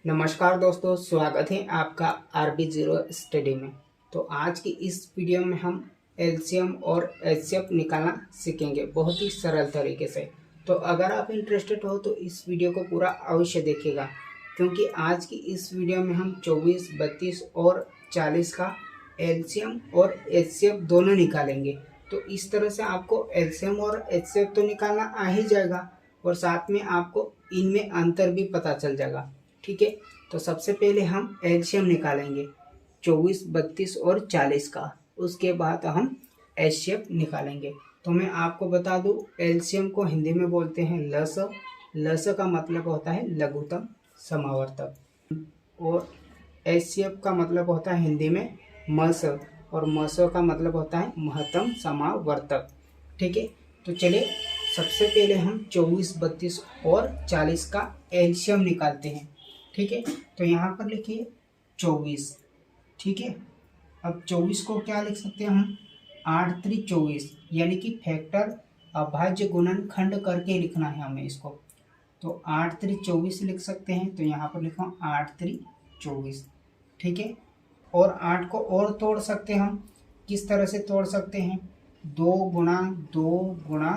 नमस्कार दोस्तों, स्वागत है आपका RB0 स्टडी में। तो आज की इस वीडियो में हम एलसीएम और एचसीएफ निकालना सीखेंगे बहुत ही सरल तरीके से। तो अगर आप इंटरेस्टेड हो तो इस वीडियो को पूरा अवश्य देखिएगा, क्योंकि आज की इस वीडियो में हम 24, 32 और 40 का एलसीएम और एचसीएफ दोनों निकालेंगे। तो इस तरह से आपको एलसीएम और एचसीएफ तो निकालना आ ही जाएगा और साथ में आपको इनमें अंतर भी पता चल जाएगा। ठीक है, तो सबसे पहले हम एलसीएम निकालेंगे 24, 32 और 40 का। उसके बाद हम एचसीएफ निकालेंगे। तो मैं आपको बता दूं, एलसीएम को हिंदी में बोलते हैं लस। लस का मतलब होता है लघुत्तम समावर्तक और एचसीएफ का मतलब होता है हिंदी में मस, और मस का मतलब होता है महत्तम समावर्तक। ठीक है, तो चलिए सबसे पहले हम 24, 32 और 40 का एलसीएम निकालते हैं। ठीक है, तो यहाँ पर लिखिए 24। ठीक है, अब 24 को क्या लिख सकते हैं हम, 8 3 24, यानी कि फैक्टर अभाज्य गुणनखंड करके लिखना है हमें इसको। तो 8 3 24 लिख सकते हैं। तो यहाँ पर लिखा 8 3 24। ठीक है, और 8 को और तोड़ सकते हैं हम। किस तरह से तोड़ सकते हैं, 2 गुणा 2 गुणा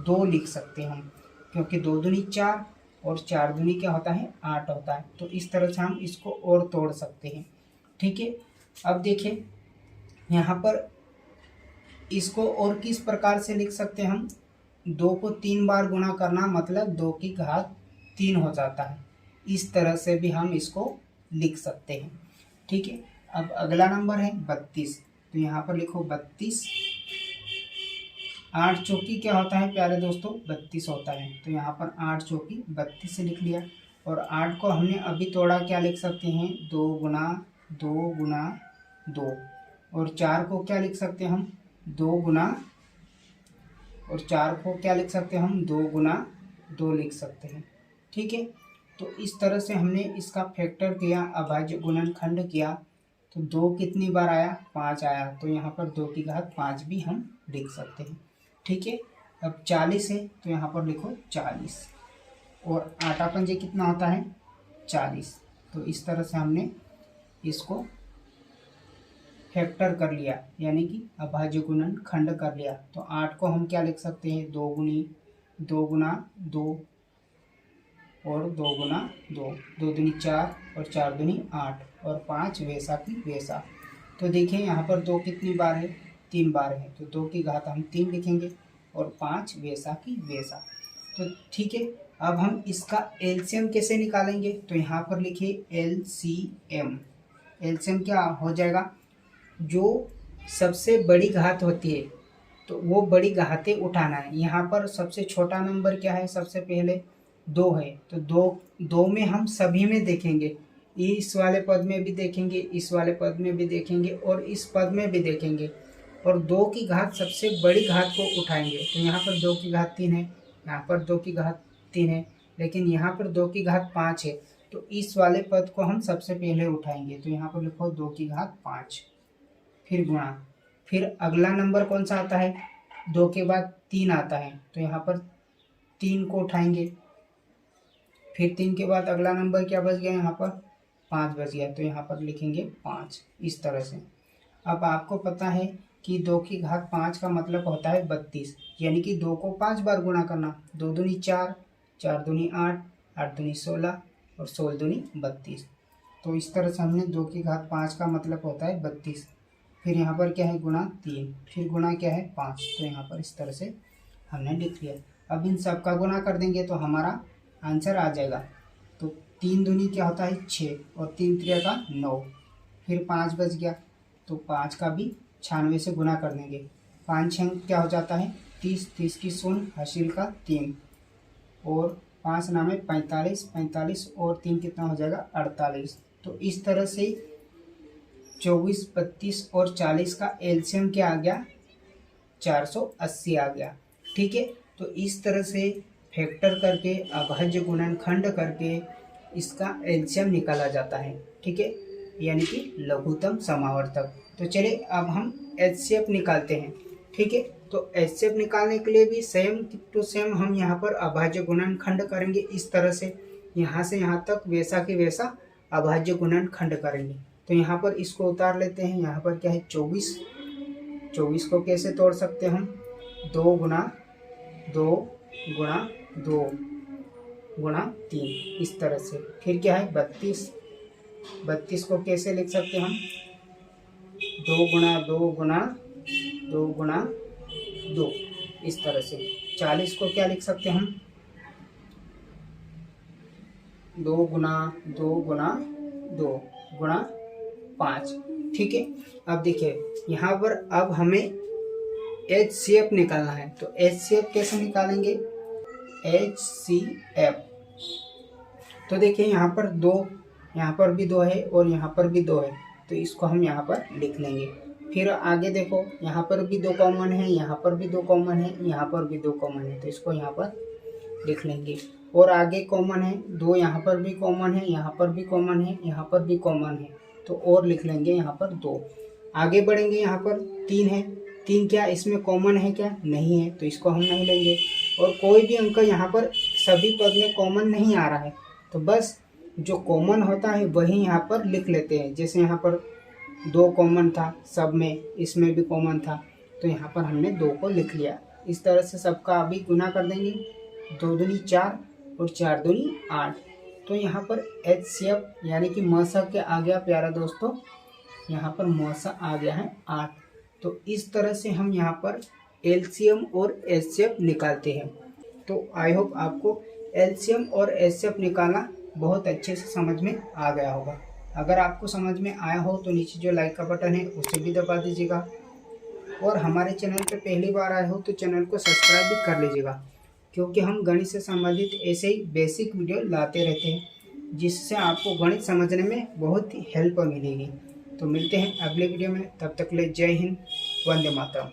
2 लिख सकते हैं हम, क्योंकि 2 दूनी 4 और 4 दूनी क्या होता है 8 होता है। तो इस तरह से हम इसको और तोड़ सकते हैं। ठीक है, अब देखिए यहाँ पर इसको और किस प्रकार से लिख सकते हैं हम, 2 को 3 बार गुणा करना मतलब 2 की घात 3 हो जाता है। इस तरह से भी हम इसको लिख सकते हैं। ठीक है, अब अगला नंबर है 32। तो यहाँ पर लिखो 32। 8 चौकी क्या होता है प्यारे दोस्तों, 32 होता है। तो यहाँ पर 8 चौकी 32 से लिख लिया। और 8 को हमने अभी तोड़ा, क्या लिख सकते हैं, 2 गुणा 2 गुणा 2। और 4 को क्या लिख सकते हैं हम, 2 गुणा, और 4 को क्या लिख सकते हैं हम, 2 गुणा 2 लिख सकते हैं। ठीक है, तो इस तरह से हमने इसका फैक्टर किया, अभाज्य गुणनखंड किया। तो 2 कितनी बार आया, 5 आया। तो यहाँ पर 2 की घात 5 भी हम लिख सकते हैं। ठीक है, अब 40 है। तो यहाँ पर लिखो 40, और 8 पंजे कितना होता है 40। तो इस तरह से हमने इसको फैक्टर कर लिया, यानी कि अभाज्य गुणनखंड कर लिया। तो 8 को हम क्या लिख सकते हैं, 2 गुना 2 और 2 गुना 2, 2 दूनी 4 और 4 दूनी 8 और 5 वैसा की वैसा। तो देखिए यहाँ पर 2 कितनी बार है, 3 बार है। तो 2 की घात हम 3 लिखेंगे और 5 वैसा की वैसा। तो ठीक है, अब हम इसका एलसीएम कैसे निकालेंगे। तो यहाँ पर लिखिए एलसीएम। एलसीएम क्या हो जाएगा, जो सबसे बड़ी घात होती है तो वो बड़ी घातें उठाना है। यहाँ पर सबसे छोटा नंबर क्या है, सबसे पहले 2 है। तो 2 में हम सभी में देखेंगे, इस वाले पद में भी देखेंगे, इस वाले पद में भी देखेंगे और इस पद में भी देखेंगे। और 2 की घात सबसे बड़ी घात को उठाएंगे। तो यहाँ पर 2 की घात 3 है, यहाँ पर 2 की घात 3 है, लेकिन यहाँ पर 2 की घात 5 है। तो इस वाले पद को हम सबसे पहले उठाएंगे। तो यहाँ पर लिखो 2 की घात 5, फिर गुणा, फिर अगला नंबर कौन सा आता है, 2 के बाद 3 आता है। तो यहाँ पर 3 को उठाएंगे, फिर 3 के बाद अगला नंबर क्या बच गया, यहाँ पर 5 बच गया। तो यहाँ पर लिखेंगे 5, इस तरह से। अब आपको पता है कि 2 की घात 5 का मतलब होता है 32, यानी कि 2 को 5 बार गुणा करना। 2 दूनी 4, 4 दूनी 8, 8 दूनी 16 और 16 दूनी 32। तो इस तरह से हमने 2 की घात 5 का मतलब होता है 32। फिर यहाँ पर क्या है, गुणा 3, फिर गुणा क्या है 5। तो यहाँ पर इस तरह से हमने लिख लिया। अब इन सब का गुणा कर देंगे तो हमारा आंसर आ जाएगा। तो 3 दूनी क्या होता है 6 और 3 त्रिया का 9, फिर 5 बच गया। तो 5 का भी 96 से गुणा कर देंगे। 5 6 क्या हो जाता है 30, 30 की 0 हासिल का 3 और 5 नाम है 45, 45 और 3 कितना हो जाएगा 48। तो इस तरह से 24, 32 और 40 का एलसीएम क्या आ गया, 480 आ गया। ठीक है, तो इस तरह से फैक्टर करके, अभाज्य गुणनखंड करके इसका एलसीएम निकाला जाता है। ठीक है, यानी कि लघुत्तम समावर्तक। तो चलिए अब हम एचसीएफ निकालते हैं। ठीक है, तो एचसीएफ निकालने के लिए भी सेम टू सेम हम यहाँ पर अभाज्य गुणनखंड करेंगे इस तरह से। यहाँ से यहाँ तक वैसा के वैसा अभाज्य गुणनखंड करेंगे। तो यहाँ पर इसको उतार लेते हैं। यहाँ पर क्या है 24, 24 को कैसे तोड़ सकते हैं हम, 2 गुणा 2 गुणा 2 गुणा 3, इस तरह से। फिर क्या है 32, 32 को कैसे लिख सकते हैं हम, 2 गुणा 2 गुणा 2 गुणा 2, इस तरह से। 40 को क्या लिख सकते हैं हम, 2 गुणा 2 गुणा 2 गुणा 5। ठीक है। अब देखिए यहाँ पर अब हमें HCF निकालना है। तो HCF कैसे निकालेंगे, HCF। तो देखिए यहाँ पर 2, यहाँ पर भी 2 है और यहाँ पर भी 2 है, तो इसको हम यहाँ पर लिख लेंगे। फिर आगे देखो यहाँ पर भी 2 कॉमन है, यहाँ पर भी 2 कॉमन है, यहाँ पर भी 2 कॉमन है, तो इसको यहाँ पर लिख लेंगे। और आगे कॉमन है 2, यहाँ पर भी कॉमन है, यहाँ पर भी कॉमन है, यहाँ पर भी कॉमन है, तो और लिख लेंगे यहाँ पर 2। आगे बढ़ेंगे, यहाँ पर 3 है, 3 क्या इसमें कॉमन है क्या, नहीं है, तो इसको हम नहीं लेंगे। और कोई भी अंक यहाँ पर सभी पद में कॉमन नहीं आ रहा है, तो बस जो कॉमन होता है वही यहाँ पर लिख लेते हैं। जैसे यहाँ पर 2 कॉमन था सब में, इसमें भी कॉमन था, तो यहाँ पर हमने 2 को लिख लिया। इस तरह से सबका अभी गुना कर देंगे, 2 दूनी 4 और 4 दूनी 8। तो यहाँ पर HCF यानी कि मसा के आ गया प्यारा दोस्तों, यहाँ पर मसा आ गया है 8। तो इस तरह से हम यहाँ पर LCM और HCF निकालते हैं। तो आई होप आपको LCM और HCF निकालना बहुत अच्छे से समझ में आ गया होगा। अगर आपको समझ में आया हो तो नीचे जो लाइक का बटन है उसे भी दबा दीजिएगा, और हमारे चैनल पे पहली बार आए हो तो चैनल को सब्सक्राइब भी कर लीजिएगा, क्योंकि हम गणित से संबंधित ऐसे ही बेसिक वीडियो लाते रहते हैं जिससे आपको गणित समझने में बहुत ही हेल्प मिलेगी। तो मिलते हैं अगले वीडियो में, तब तक के लिए जय हिंद, वंदे मातरम।